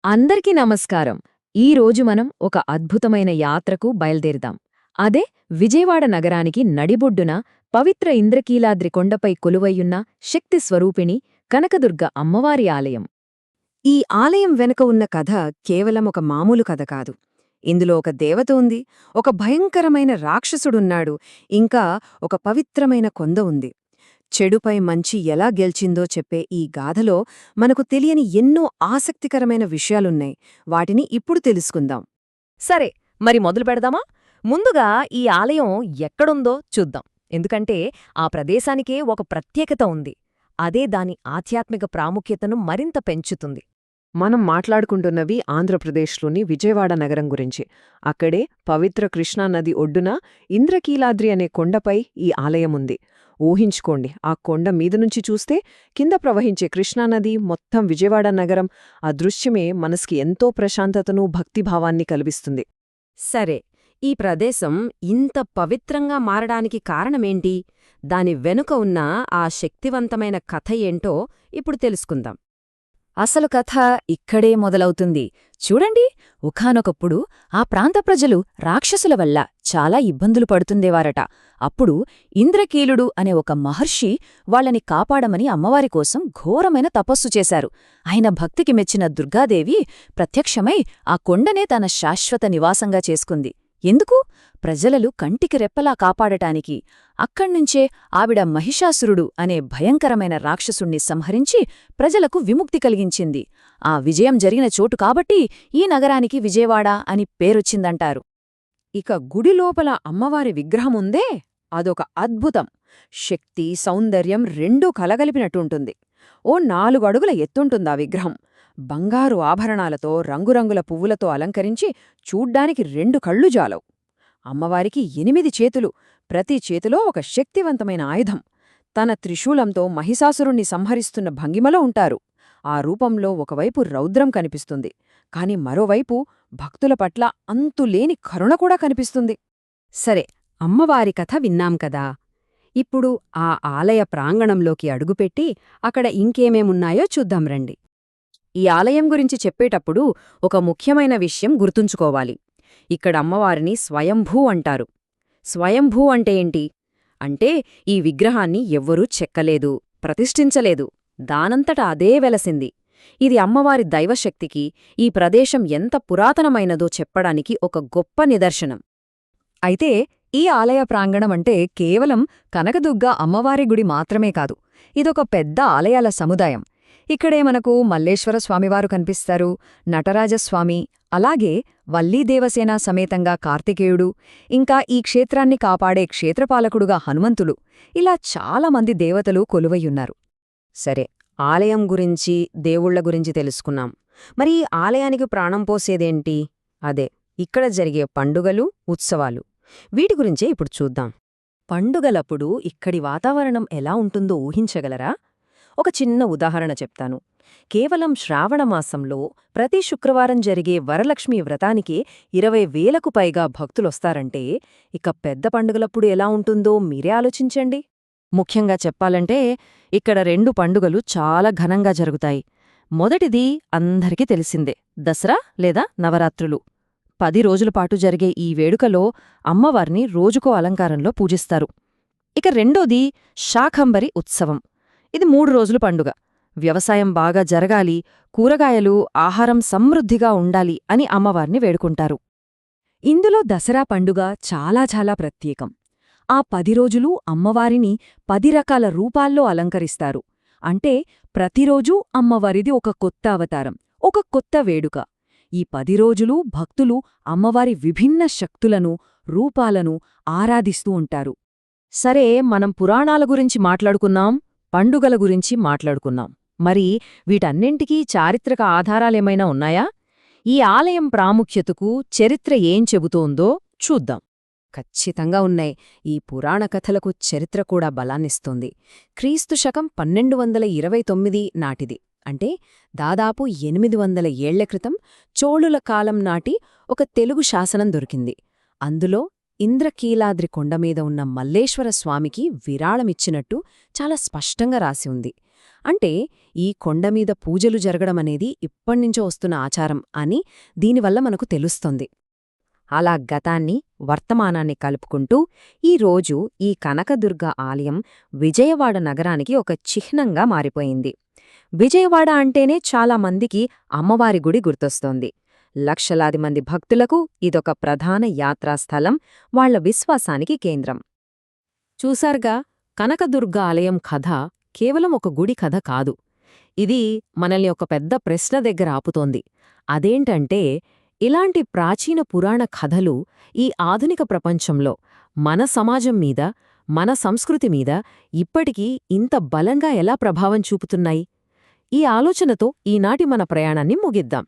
అందరికీ నమస్కారం. ఈరోజు మనం ఒక అద్భుతమైన యాత్రకు బయల్దేరుదాం. అదే విజయవాడ నగరానికి నడిబొడ్డున పవిత్ర ఇంద్రకీలాద్రి కొండపై కొలువయ్యున్న శక్తి స్వరూపిణి కనకదుర్గ అమ్మవారి ఆలయం. ఈ ఆలయం వెనుక ఉన్న కథ కేవలం ఒక మామూలు కథ కాదు. ఇందులో ఒక దేవత ఉంది, ఒక భయంకరమైన రాక్షసుడున్నాడు, ఇంకా ఒక పవిత్రమైన కొంద ఉంది. చెడుపై మంచి ఎలా గెలిచిందో చెప్పే ఈ గాథలో మనకు తెలియని ఎన్నో ఆసక్తికరమైన విషయాలున్నాయి. వాటిని ఇప్పుడు తెలుసుకుందాం. సరే, మరి మొదలు పెడదామా? ముందుగా ఈ ఆలయం ఎక్కడుందో చూద్దాం. ఎందుకంటే ఆ ప్రదేశానికే ఒక ప్రత్యేకత ఉంది. అదే దాని ఆధ్యాత్మిక ప్రాముఖ్యతను మరింత పెంచుతుంది. మనం మాట్లాడుకుంటున్నవి ఆంధ్రప్రదేశ్లోని విజయవాడ నగరం గురించి. అక్కడే పవిత్ర కృష్ణానది ఒడ్డున ఇంద్రకీలాద్రి అనే కొండపై ఈ ఆలయముంది. ఊహించుకోండి, ఆ కొండ మీద నుంచి చూస్తే కింద ప్రవహించే కృష్ణానది, మొత్తం విజయవాడ నగరం, ఆ దృశ్యమే మనసుకి ఎంతో ప్రశాంతతను, భక్తిభావాన్ని కల్పిస్తుంది. సరే, ఈ ప్రదేశం ఇంత పవిత్రంగా మారడానికి కారణమేంటి? దాని వెనుక ఉన్న ఆ శక్తివంతమైన కథ ఏంటో ఇప్పుడు తెలుసుకుందాం. అసలు కథ ఇక్కడే మొదలవుతుంది. చూడండి, ఒకానొకప్పుడు ఆ ప్రాంత ప్రజలు రాక్షసుల వల్ల చాలా ఇబ్బందులు పడుతుండేవారట. అప్పుడు ఇంద్రకీలుడు అనే ఒక మహర్షి వాళ్ళని కాపాడమని అమ్మవారి కోసం ఘోరమైన తపస్సు చేశారు. ఆయన భక్తికి మెచ్చిన దుర్గాదేవి ప్రత్యక్షమై ఆ కొండనే తన శాశ్వత నివాసంగా చేసుకుంది. ఎందుకు? ప్రజలలు కంటికి రెప్పలా కాపాడటానికి. అక్కడ్నుంచే ఆవిడ మహిషాసురుడు అనే భయంకరమైన రాక్షసుణ్ణి సంహరించి ప్రజలకు విముక్తి కలిగించింది. ఆ విజయం జరిగిన చోటు కాబట్టి ఈ నగరానికి విజయవాడ అని పేరొచ్చిందంటారు. ఇక గుడి లోపల అమ్మవారి విగ్రహముందే, అదొక అద్భుతం. శక్తి, సౌందర్యం రెండూ కలగలిపినట్టుంటుంది. ఓ 4 అడుగుల ఎత్తుంటుందా విగ్రహం. బంగారు ఆభరణాలతో, రంగురంగుల పువ్వులతో అలంకరించి చూడ్డానికి 2 కళ్ళు జాలవు. అమ్మవారికి 8 చేతులు, ప్రతి చేతిలో ఒక శక్తివంతమైన ఆయుధం. తన త్రిశూలంతో మహిషాసురుణ్ణి సంహరిస్తున్న భంగిమలో ఉంటారు. ఆ రూపంలో ఒకవైపు రౌద్రం కనిపిస్తుంది, కాని మరోవైపు భక్తుల పట్ల అంతులేని కరుణ కూడా కనిపిస్తుంది. సరే, అమ్మవారి కథ విన్నాం కదా. ఇప్పుడు ఆ ఆలయ ప్రాంగణంలోకి అడుగుపెట్టి అక్కడ ఇంకేమేమున్నాయో చూద్దాం రండి. ఈ ఆలయం గురించి చెప్పేటప్పుడు ఒక ముఖ్యమైన విషయం గుర్తుంచుకోవాలి. ఇక్కడ అమ్మవారిని స్వయంభూ అంటారు. స్వయంభూ అంటే ఏంటి? అంటే ఈ విగ్రహాన్ని ఎవ్వరూ చెక్కలేదు, ప్రతిష్ఠించలేదు, దానంతట అదే వెలసింది. ఇది అమ్మవారి దైవశక్తికి, ఈ ప్రదేశం ఎంత పురాతనమైనదో చెప్పడానికి ఒక గొప్ప నిదర్శనం. అయితే ఈ ఆలయ ప్రాంగణమంటే కేవలం కనకదుర్గ అమ్మవారి గుడి మాత్రమే కాదు, ఇదొక పెద్ద ఆలయాల సముదాయం. ఇక్కడే మనకు మల్లేశ్వర స్వామివారు కనిపిస్తారు, నటరాజస్వామి, అలాగే వల్లీదేవసేన సమేతంగా కార్తికేయుడు, ఇంకా ఈ క్షేత్రాన్ని కాపాడే క్షేత్రపాలకుడుగా హనుమంతులు, ఇలా చాలామంది దేవతలు కొలువయ్యున్నారు. సరే, ఆలయం గురించి, దేవుళ్ల గురించి తెలుసుకున్నాం. మరి ఈ ఆలయానికి ప్రాణం పోసేదేంటి? అదే ఇక్కడ జరిగే పండుగలు, ఉత్సవాలు. వీటి గురించే ఇప్పుడు చూద్దాం. పండుగలప్పుడు ఇక్కడి వాతావరణం ఎలా ఉంటుందో ఊహించగలరా? ఒక చిన్న ఉదాహరణ చెప్తాను. కేవలం శ్రావణమాసంలో ప్రతి శుక్రవారం జరిగే వరలక్ష్మీ వ్రతానికే 20,000కు పైగా భక్తులొస్తారంటే ఇక పెద్ద పండుగలప్పుడు ఎలా ఉంటుందో మీరే ఆలోచించండి. ముఖ్యంగా చెప్పాలంటే ఇక్కడ 2 పండుగలు చాలా ఘనంగా జరుగుతాయి. మొదటిది అందరికీ తెలిసిందే, దసరా లేదా నవరాత్రులు. 10 రోజులపాటు జరిగే ఈ వేడుకలో అమ్మవారిని రోజుకో అలంకారంలో పూజిస్తారు. ఇక రెండోది శాకంబరి ఉత్సవం. ఇది 3 రోజుల పండుగ. వ్యవసాయం బాగా జరగాలి, కూరగాయలు, ఆహారం సమృద్ధిగా ఉండాలి అని అమ్మవారిని వేడుకుంటారు. ఇందులో దసరా పండుగ చాలా చాలా ప్రత్యేకం. ఆ 10 రోజులూ అమ్మవారిని 10 రకాల రూపాల్లో అలంకరిస్తారు. అంటే ప్రతిరోజూ అమ్మవారిది ఒక కొత్త అవతారం, ఒక కొత్త వేడుక. ఈ 10 రోజులూ భక్తులు అమ్మవారి విభిన్న శక్తులను, రూపాలను ఆరాధిస్తూ ఉంటారు. సరే, మనం పురాణాల గురించి మాట్లాడుకున్నాం, పండుగల గురించి మాట్లాడుకున్నాం. మరి వీటన్నింటికీ చారిత్రక ఆధారాలేమైనా ఉన్నాయా? ఈ ఆలయం ప్రాముఖ్యతకు చరిత్ర ఏం చెబుతోందో చూద్దాం. ఖచ్చితంగా ఉన్నాయి. ఈ పురాణ కథలకు చరిత్ర కూడా బలాన్నిస్తోంది. క్రీస్తు శకం 1229 నాటిది. అంటే దాదాపు 800 ఏళ్ల క్రితం చోళుల కాలం నాటి ఒక తెలుగు శాసనం దొరికింది. అందులో ఇంద్రకీలాద్రి కొండమీద ఉన్న మల్లేశ్వర స్వామికి విరాళమిచ్చినట్టు చాలా స్పష్టంగా రాసి ఉంది. అంటే ఈ కొండమీద పూజలు జరగడమనేది ఇప్పణ్నించో వస్తున్న ఆచారం అని దీనివల్ల మనకు తెలుస్తోంది. అలా గతాన్ని వర్తమానాన్ని కలుపుకుంటూ ఈరోజు ఈ కనకదుర్గ ఆలయం విజయవాడ నగరానికి ఒక చిహ్నంగా మారిపోయింది. విజయవాడ అంటేనే చాలా మందికి అమ్మవారి గుడి గుర్తొస్తోంది. లక్షలాది మంది భక్తులకు ఇదొక ప్రధాన యాత్రాస్థలం, వాళ్ల విశ్వాసానికి కేంద్రం. చూశారుగా, కనకదుర్గ ఆలయం కథ కేవలం ఒక గుడి కథ కాదు. ఇది మనల్ని ఒక పెద్ద ప్రశ్న దగ్గర ఆపుతోంది. అదేంటంటే, ఇలాంటి ప్రాచీన పురాణ కథలు ఈ ఆధునిక ప్రపంచంలో మన సమాజం మీద, మన సంస్కృతి మీద ఇప్పటికీ ఇంత బలంగా ఎలా ప్రభావం చూపుతున్నాయి? ఈ ఆలోచనతో ఈనాటి మన ప్రయాణాన్ని ముగిద్దాం.